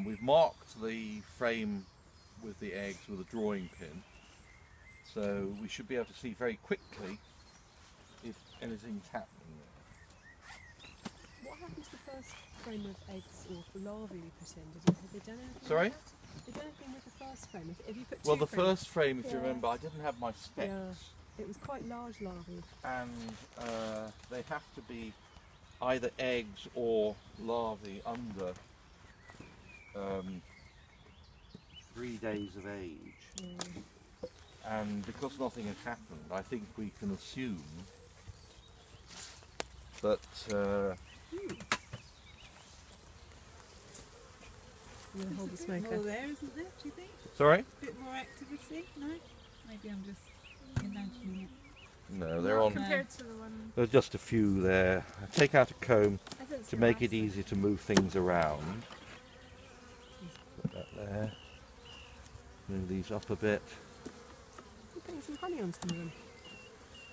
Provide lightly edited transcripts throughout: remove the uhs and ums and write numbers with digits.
We've marked the frame with the eggs with a drawing pin, so we should be able to see very quickly if anything's happening there. What happened to the first frame of eggs or larvae we put in? Have they done anything? Sorry? With that? Have they done anything with the first frame? Have you put Well, two the frames? first frame, if you remember, I didn't have my specs. Yeah, it was quite large larvae. And they have to be either eggs or larvae under 3 days of age. And because nothing has happened, I think we can assume that Hold the smoker. More there, isn't there, do you think? sorry? A bit more activity? No? Maybe I'm just imagining it. No, they're on. Compared to the one... There's just a few there. I take out a comb to to make it easy to move things around. Put that there. Move these up a bit. You're putting some honey on some of them.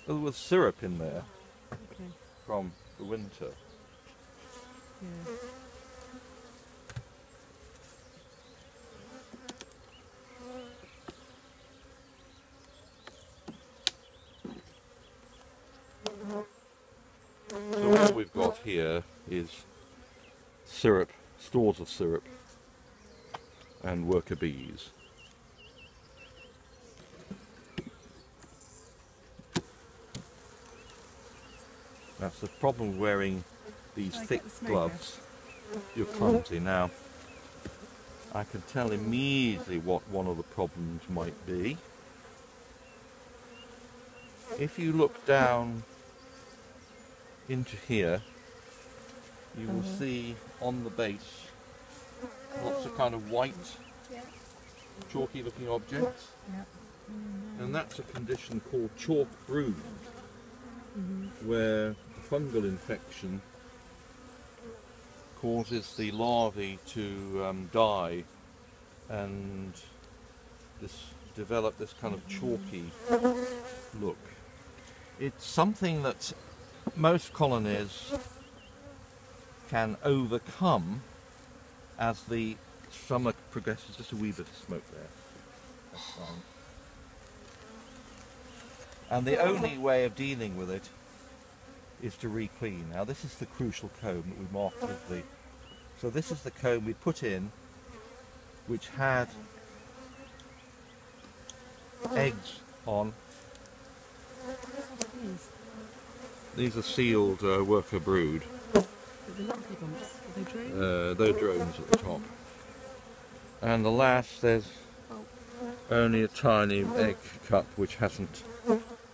Well, there was syrup in there Okay. from the winter. Yeah. So what we've got here is syrup, stores of syrup, and worker bees. That's the problem with wearing these Shall I thick get the smoker? gloves. You're clumsy now. I can tell immediately what one of the problems might be. If you look down into here, you will see on the base lots of kind of white, chalky looking objects. And that's a condition called chalk brood, where fungal infection causes the larvae to die and develop this kind of chalky look. It's something that most colonies can overcome as the summer progresses. Just a wee bit of smoke there. That's fine. And the only way of dealing with it is to re-clean. Now this is the crucial comb that we marked with the... So this is the comb we put in, which had eggs on. These are sealed worker brood. The lumpy bumps, are they drones? They're drones at the top. And the last, there's only a tiny egg cup which hasn't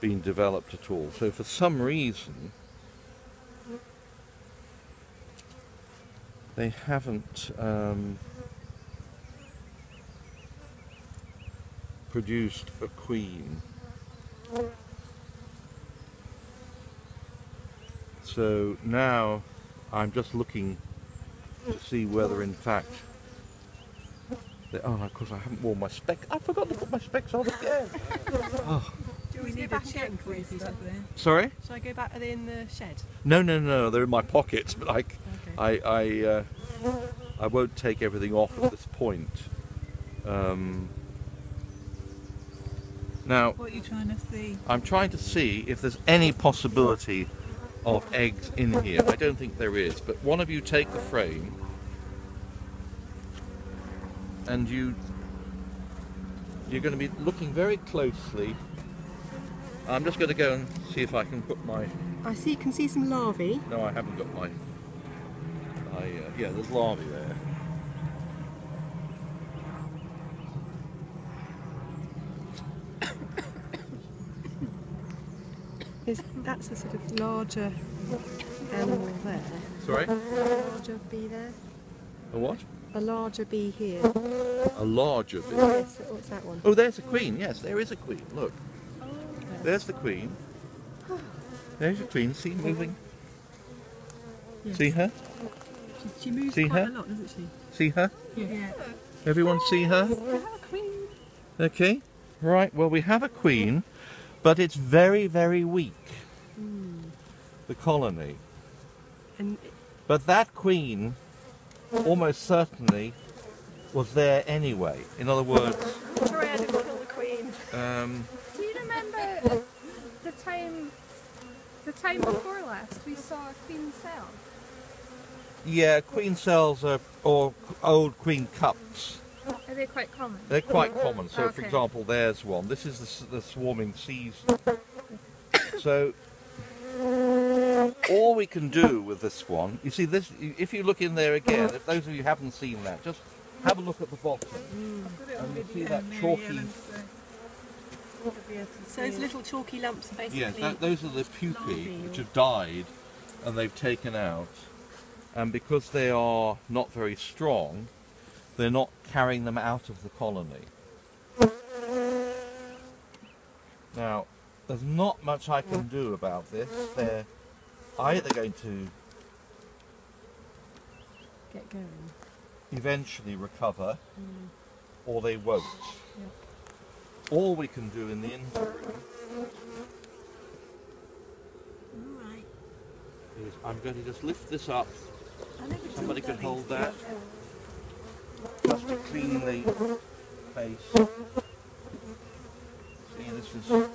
been developed at all. So for some reason, they haven't produced a queen. So now I'm just looking to see whether in fact oh, of course I haven't worn my specs. I forgot to put my specs on again. Oh. Do we need a check for you there? Sorry? Shall I go back? Are they in the shed? No, no, no. They're in my pockets, but I won't take everything off at this point. Now, What are you trying to see? I'm trying to see if there's any possibility of eggs in here. I don't think there is, but one of you take the frame and you're going to be looking very closely. I'm just going to go and see if I can put my... Can see some larvae. No, I haven't got my... yeah, there's larvae there. That's a sort of larger animal there. Sorry? A larger bee there. A what? A larger bee here. A larger bee. Yes, what's that one? Oh, there's a queen. Yes, there is a queen. Look. There's the queen. There's the queen. See, moving. Yes. See her? She moves See quite her? a lot, doesn't she? See her? Yeah. Everyone see her? Queen. Okay. Right, well, we have a queen, but it's very, very weak, the colony. And But that queen almost certainly was there anyway. In other words, Sorry, I didn't kill the queen. Do you remember the time before last we saw a queen cell? yeah, queen cells are, or old queen cups. Are they quite common? They're quite common. So, for Okay. example, there's one. This is the swarming season. So, all we can do with this one, you see, this. If you look in there again, if those of you haven't seen that, just have a look at the bottom. I've got it on And you video, see that Mary chalky. Ellen, so you'll be able to So see those it. little chalky lumps are basically. Yes, those are the pupae larvae which or- have died, and they've taken out. And because they are not very strong, they're not carrying them out of the colony. Now, there's not much I can do about this. They're either going to Get going. eventually recover, or they won't. All we can do in the interim Alright. is I'm going to just lift this up. I never Somebody thought could hold that. Yeah. Just to clean the face. See, this is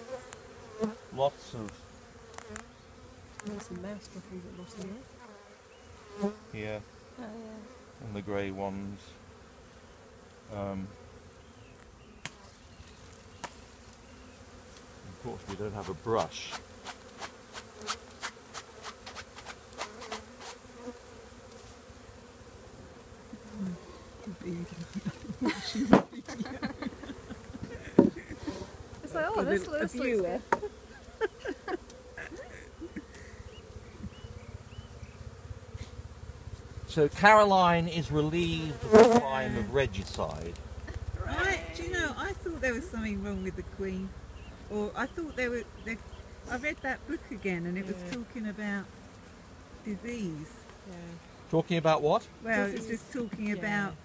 lots of There's some mouse droppings at the bottom there. here, Oh yeah. and the grey ones. Unfortunately, we don't have a brush. It's like, oh, this looks viewer. So Caroline is relieved of the crime of regicide. Right, do you know, I thought there was something wrong with the Queen. Or I thought I read that book again and it was Yeah. talking about disease. Yeah. Talking about what? Well, Disease. it's just talking Yeah. about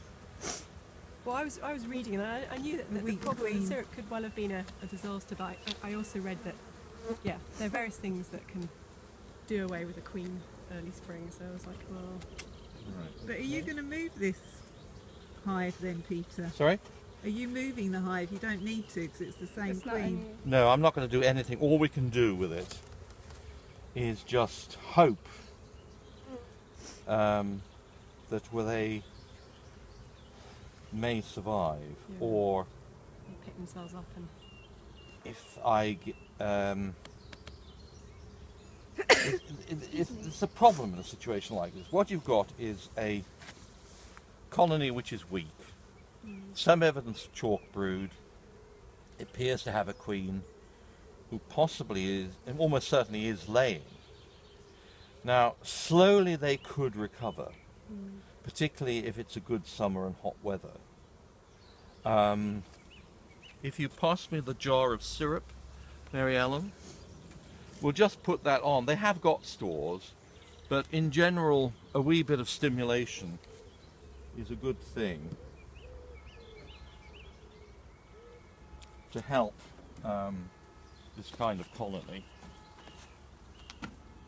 Well, I was reading and I knew that the weak problem with queen. syrup could well have been a disaster, but I also read that, yeah, there are various things that can do away with a queen early spring, so I was like, well, But are you going to move this hive then, Peter? Sorry? Are you moving the hive? You don't need to because it's the same It's not queen. any- No, I'm not going to do anything. All we can do with it is just hope that they may survive, Yeah. or they pick themselves up and if it's a problem in a situation like this. What you've got is a colony which is weak. Some evidence of chalk brood. It appears to have a queen who possibly is, and almost certainly is, laying. Now, slowly they could recover, particularly if it's a good summer and hot weather. If you pass me the jar of syrup, Mary Ellen, we'll just put that on. They have got stores, but in general, a wee bit of stimulation is a good thing to help this kind of colony.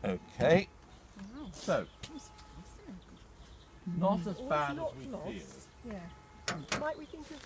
Okay, so not as Or bad it's not as we lost. feared. Yeah. Might we think of